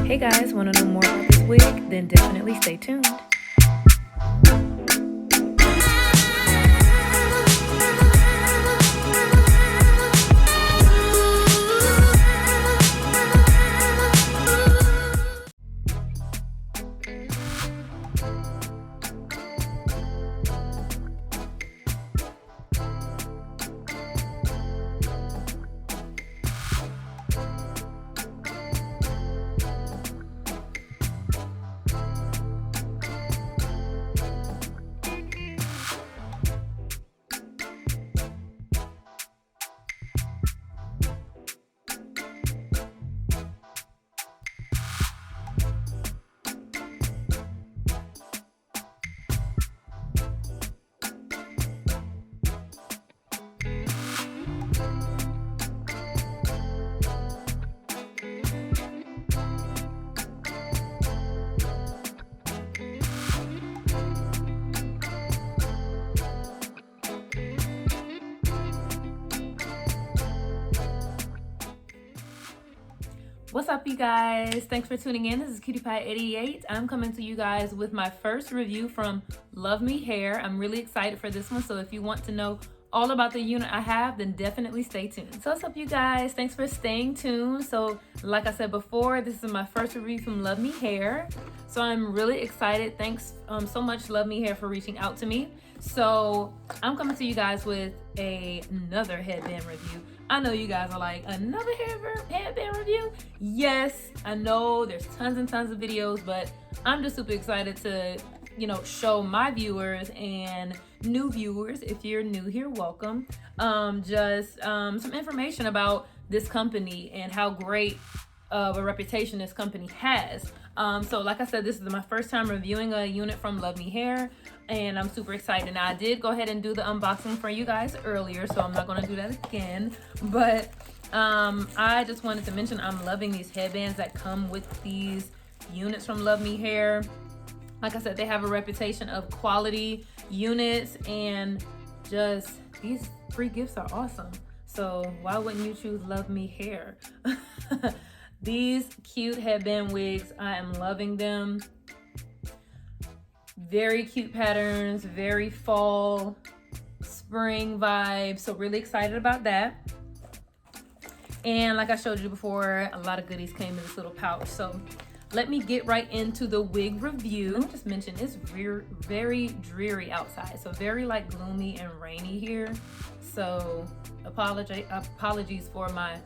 Hey guys, want to know more about this wig? Then definitely stay tuned. What's up, you guys? Thanks for tuning in. This is Cutie Pie 88. I'm coming to you guys with my first review from Wig-Luvme Hair. I'm really excited for this one, so if you want to know all about the unit I have, then definitely stay tuned. So what's up, you guys? Thanks for staying tuned. So like I said before, this is my first review from Wig-Luvme Hair, so I'm really excited. Thanks so much, Wig-Luvme Hair, for reaching out to me. So I'm coming to you guys with another headband review. I know you guys are like, another headband review? Yes, I know there's tons and tons of videos, but I'm just super excited to, show my viewers and new viewers, if you're new here, welcome, some information about this company and how great of a reputation this company has. So like I said, this is my first time reviewing a unit from Wig-Luvme Hair, and I'm super excited. Now, I did go ahead and do the unboxing for you guys earlier, so I'm not going to do that again, but I just wanted to mention I'm loving these headbands that come with these units from Wig-Luvme Hair. Like I said, they have a reputation of quality units, and just these free gifts are awesome. So why wouldn't you choose Wig-Luvme Hair? These cute headband wigs, I am loving them. Very cute patterns, very fall, spring vibes. So really excited about that. And like I showed you before, a lot of goodies came in this little pouch. So let me get right into the wig review. Let me just mention, it's very dreary outside. So very gloomy and rainy here. So apologies for my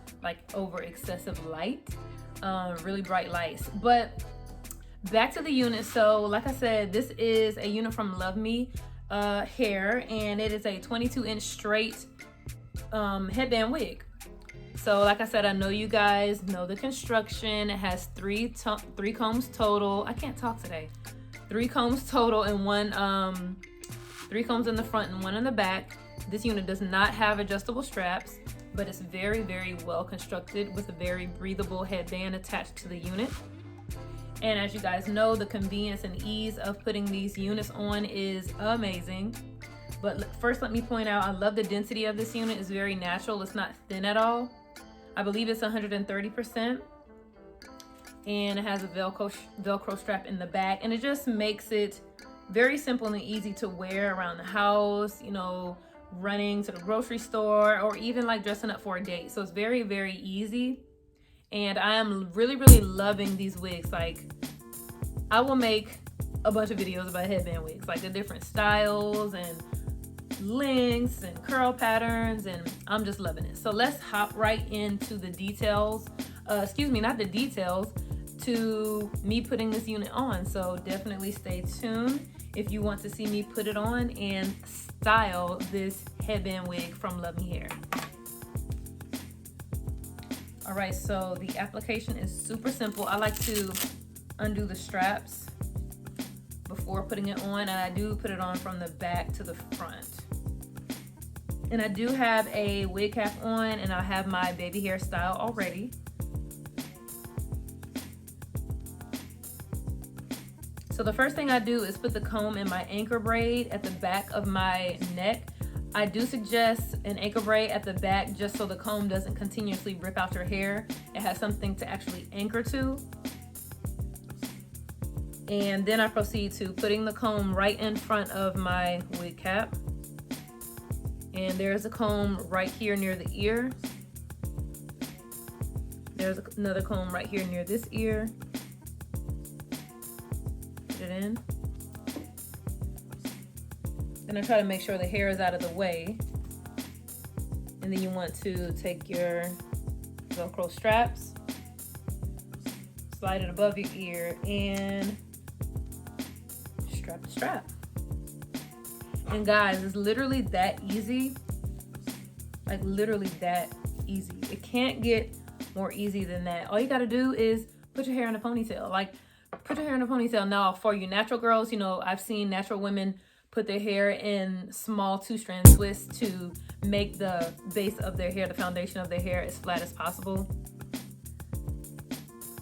over excessive light, really bright lights. But back to the unit. So like I said, this is a unit from Wig-Luvme Hair, and it is a 22-inch straight headband wig. So like I said, I know you guys know the construction. It has three combs total. I can't talk today. 3 combs total, and one 3 combs in the front and 1 in the back. This unit does not have adjustable straps, but it's very well constructed with a very breathable headband attached to the unit. And as you guys know, the convenience and ease of putting these units on is amazing. But first, let me point out, I love the density of this unit. It's very natural. It's not thin at all. I believe it's 130%. And it has a Velcro strap in the back. And it just makes it very simple and easy to wear around the house, running to the grocery store, or even dressing up for a date. So it's very easy. And I am really loving these wigs. I will make a bunch of videos about headband wigs, the different styles and lengths and curl patterns, and I'm just loving it. So let's hop right into the details. Not the details, to me putting this unit on. So definitely stay tuned if you want to see me put it on and style this headband wig from Wig-Luvme Hair. All right, so the application is super simple. I like to undo the straps before putting it on, and I do put it on from the back to the front. And I do have a wig cap on, and I have my baby hair style already. So the first thing I do is put the comb in my anchor braid at the back of my neck. I do suggest an anchor braid at the back just so the comb doesn't continuously rip out your hair. It has something to actually anchor to. And then I proceed to putting the comb right in front of my wig cap. And there's a comb right here near the ear. There's another comb right here near this ear. Put it in. And I try to make sure the hair is out of the way. And then you want to take your Velcro straps, slide it above your ear, and strap the strap. And guys, it's literally that easy. Like literally that easy. It can't get more easy than that. All you gotta do is put your hair in a ponytail. Like, put your hair in a ponytail. Now, for you natural girls, you know, I've seen natural women put their hair in small 2-strand twists to make the base of their hair, the foundation of their hair, as flat as possible.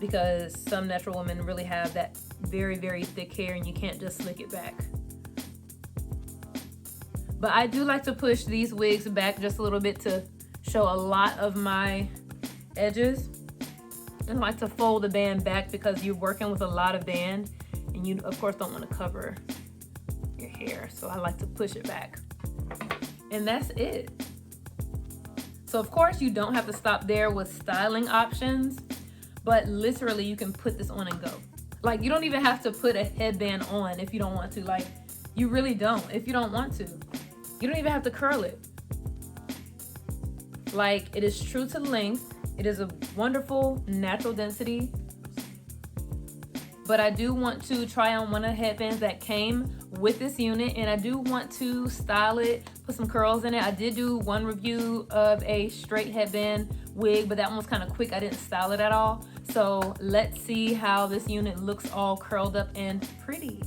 Because some natural women really have that very, very thick hair and you can't just slick it back. But I do like to push these wigs back just a little bit to show a lot of my edges. And I like to fold the band back because you're working with a lot of band and you of course don't want to cover your hair. So I like to push it back. And that's it. So of course you don't have to stop there with styling options, but literally you can put this on and go. Like, you don't even have to put a headband on if you don't want to. Like, you really don't if you don't want to. You don't even have to curl it. Like, it is true to length. It is a wonderful natural density. But I do want to try on one of the headbands that came with this unit, and I do want to style it, put some curls in it. I did do one review of a straight headband wig, but that one was kind of quick. I didn't style it at all. So let's see how this unit looks all curled up and pretty.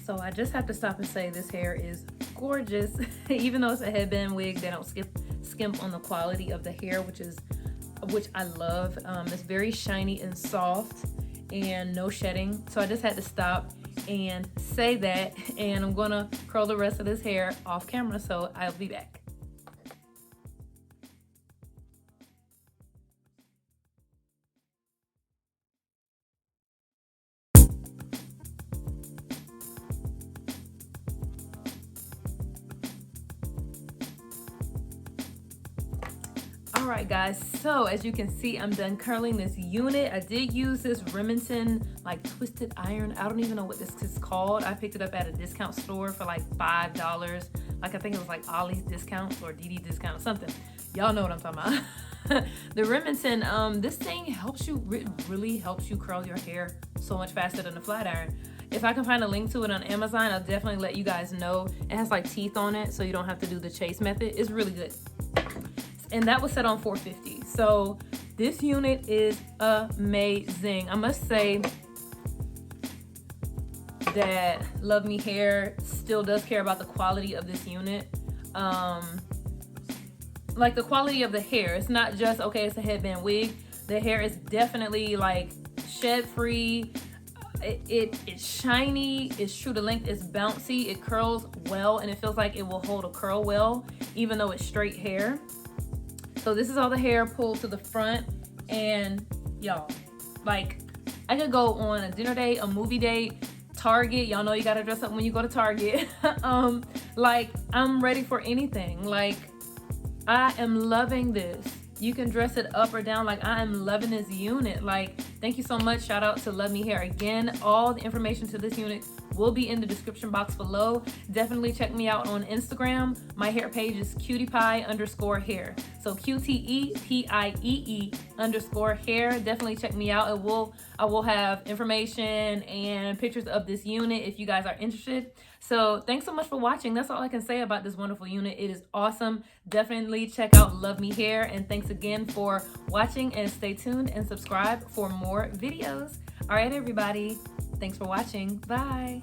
So I just have to stop and say this hair is gorgeous. Even though it's a headband wig, they don't skimp on the quality of the hair, which I love. It's very shiny and soft and no shedding. So I just had to stop and say that, and I'm gonna curl the rest of this hair off camera, so I'll be back. All right guys, so as you can see, I'm done curling this unit. I did use this Remington like twisted iron. I don't even know what this is called. I picked it up at a discount store for like $5. Like I think it was like Ollie's discounts or DD discount or something. Y'all know what I'm talking about. The Remington, this thing helps you, really helps you curl your hair so much faster than the flat iron. If I can find a link to it on Amazon, I'll definitely let you guys know. It has like teeth on it, so you don't have to do the chase method. It's really good. And that was set on $450. So this unit is amazing. I must say that Wig-Luvme Hair still does care about the quality of this unit. Like the quality of the hair. It's not just, okay, it's a headband wig. The hair is definitely like shed free. It's shiny, it's true to length, it's bouncy, it curls well, and it feels like it will hold a curl well, even though it's straight hair. So this is all the hair pulled to the front, and y'all, like, I could go on a dinner date, a movie date, Target. Y'all know you gotta dress up when you go to Target. Like, I'm ready for anything. Like, I am loving this. You can dress it up or down. Like, I am loving this unit. Like, thank you so much. Shout out to Wig-Luvme Hair again. All the information to this unit will be in the description box below. Definitely check me out on Instagram. My hair page is QTPie_hair. So QTEPIEE_hair. Definitely check me out. I will have information and pictures of this unit if you guys are interested. So thanks so much for watching. That's all I can say about this wonderful unit. It is awesome. Definitely check out Wig-Luvme Hair. And thanks again for watching, and stay tuned and subscribe for more videos. All right, everybody. Thanks for watching. Bye.